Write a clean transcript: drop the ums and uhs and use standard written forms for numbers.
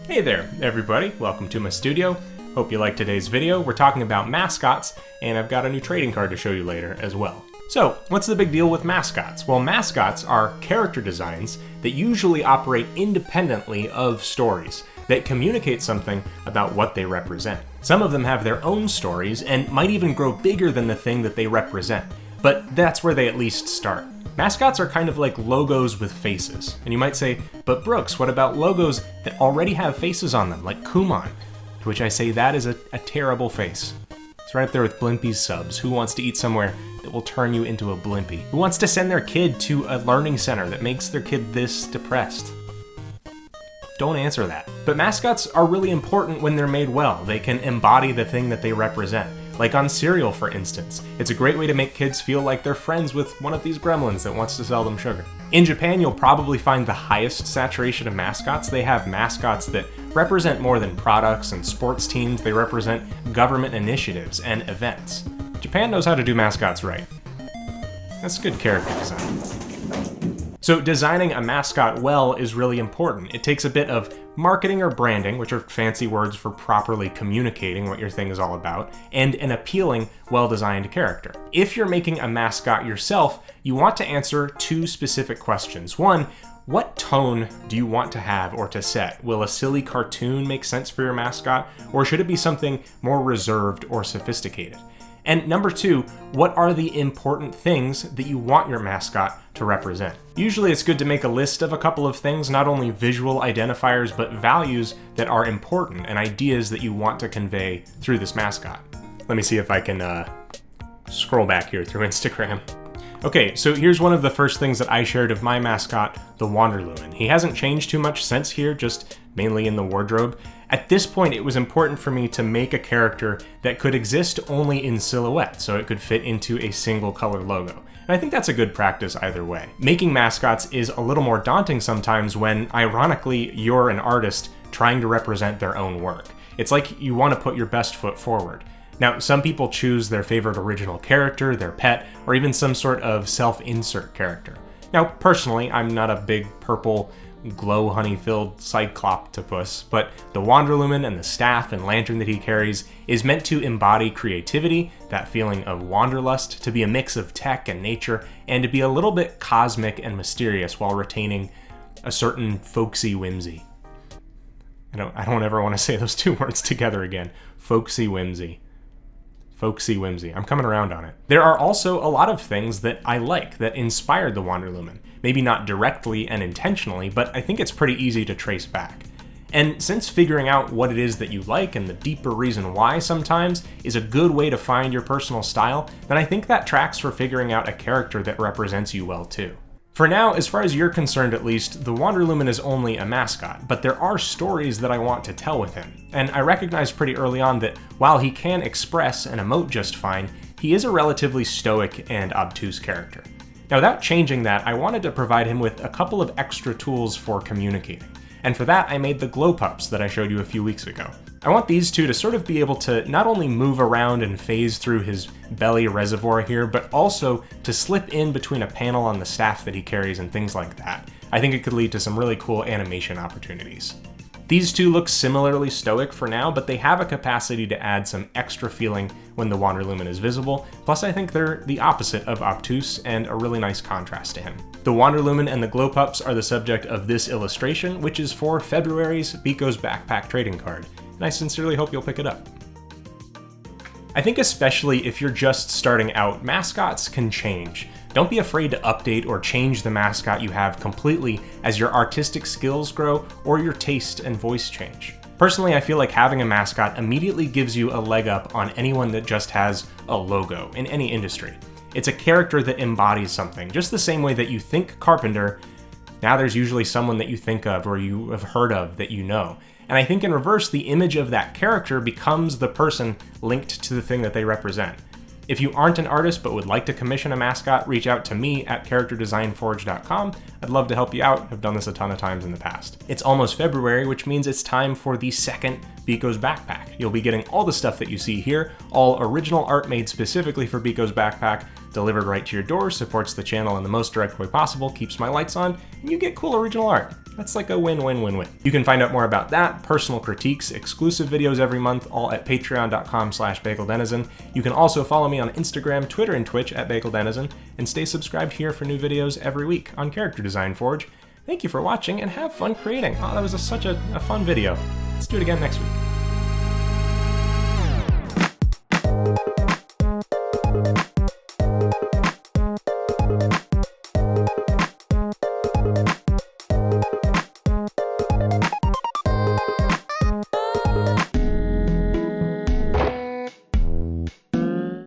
Hey there, everybody. Welcome to my studio. Hope you like today's video. We're talking about mascots, and I've got a new trading card to show you later as well. So, what's the big deal with mascots? Well, mascots are character designs that usually operate independently of stories that communicate something about what they represent. Some of them have their own stories and might even grow bigger than the thing that they represent, but that's where they at least start. Mascots are kind of like logos with faces. And you might say, but Brooks, what about logos that already have faces on them, like Kumon? To which I say that is a terrible face. It's right up there with Blimpie's subs. Who wants to eat somewhere that will turn you into a Blimpie? Who wants to send their kid to a learning center that makes their kid this depressed? Don't answer that. But mascots are really important when they're made well. They can embody the thing that they represent. Like on cereal, for instance. It's a great way to make kids feel like they're friends with one of these gremlins that wants to sell them sugar. In Japan, you'll probably find the highest saturation of mascots. They have mascots that represent more than products and sports teams. They represent government initiatives and events. Japan knows how to do mascots right. That's good character design. So designing a mascot well is really important. It takes a bit of marketing or branding, which are fancy words for properly communicating what your thing is all about, and an appealing, well-designed character. If you're making a mascot yourself, you want to answer two specific questions. One, what tone do you want to have or to set? Will a silly cartoon make sense for your mascot, or should it be something more reserved or sophisticated? And number two, what are the important things that you want your mascot to represent? Usually it's good to make a list of a couple of things, not only visual identifiers, but values that are important and ideas that you want to convey through this mascot. Let me see if I can scroll back here through Instagram. Okay, so here's one of the first things that I shared of my mascot, the Wanderlumen. He hasn't changed too much since here, just mainly in the wardrobe. At this point, it was important for me to make a character that could exist only in silhouette, so it could fit into a single color logo. And I think that's a good practice either way. Making mascots is a little more daunting sometimes when, ironically, you're an artist trying to represent their own work. It's like you want to put your best foot forward. Now, some people choose their favorite original character, their pet, or even some sort of self-insert character. Now, personally, I'm not a big purple, glow honey-filled cycloptopus, but the Wanderlumen and the staff and lantern that he carries is meant to embody creativity, that feeling of wanderlust, to be a mix of tech and nature, and to be a little bit cosmic and mysterious while retaining a certain folksy whimsy. I don't ever want to say those two words together again. Folksy whimsy. Folksy whimsy. I'm coming around on it. There are also a lot of things that I like that inspired the Wanderlumen. Maybe not directly and intentionally, but I think it's pretty easy to trace back. And since figuring out what it is that you like and the deeper reason why sometimes is a good way to find your personal style, then I think that tracks for figuring out a character that represents you well too. For now, as far as you're concerned at least, the Wanderlumen is only a mascot, but there are stories that I want to tell with him. And I recognized pretty early on that while he can express and emote just fine, he is a relatively stoic and obtuse character. Now, without changing that, I wanted to provide him with a couple of extra tools for communicating. And for that, I made the glow pups that I showed you a few weeks ago. I want these two to sort of be able to not only move around and phase through his belly reservoir here, but also to slip in between a panel on the staff that he carries and things like that. I think it could lead to some really cool animation opportunities. These two look similarly stoic for now, but they have a capacity to add some extra feeling when the Wanderlumen is visible, plus I think they're the opposite of obtuse and a really nice contrast to him. The Wanderlumen and the glow pups are the subject of this illustration, which is for February's Biko's Backpack trading card, and I sincerely hope you'll pick it up. I think especially if you're just starting out, mascots can change. Don't be afraid to update or change the mascot you have completely as your artistic skills grow or your taste and voice change. Personally, I feel like having a mascot immediately gives you a leg up on anyone that just has a logo in any industry. It's a character that embodies something, just the same way that you think carpenter, now there's usually someone that you think of or you have heard of that you know. And I think in reverse, the image of that character becomes the person linked to the thing that they represent. If you aren't an artist but would like to commission a mascot, reach out to me at characterdesignforge.com. I'd love to help you out. I've done this a ton of times in the past. It's almost February, which means it's time for the second Biko's Backpack. You'll be getting all the stuff that you see here, all original art made specifically for Biko's Backpack, delivered right to your door, supports the channel in the most direct way possible, keeps my lights on, and you get cool original art. That's like a win-win-win-win. You can find out more about that, personal critiques, exclusive videos every month, all at patreon.com/bageldenizen. You can also follow me on Instagram, Twitter, and Twitch at bageldenizen, and stay subscribed here for new videos every week on Character Design Forge. Thank you for watching, and have fun creating. Oh, that was such a fun video. Let's do it again next week.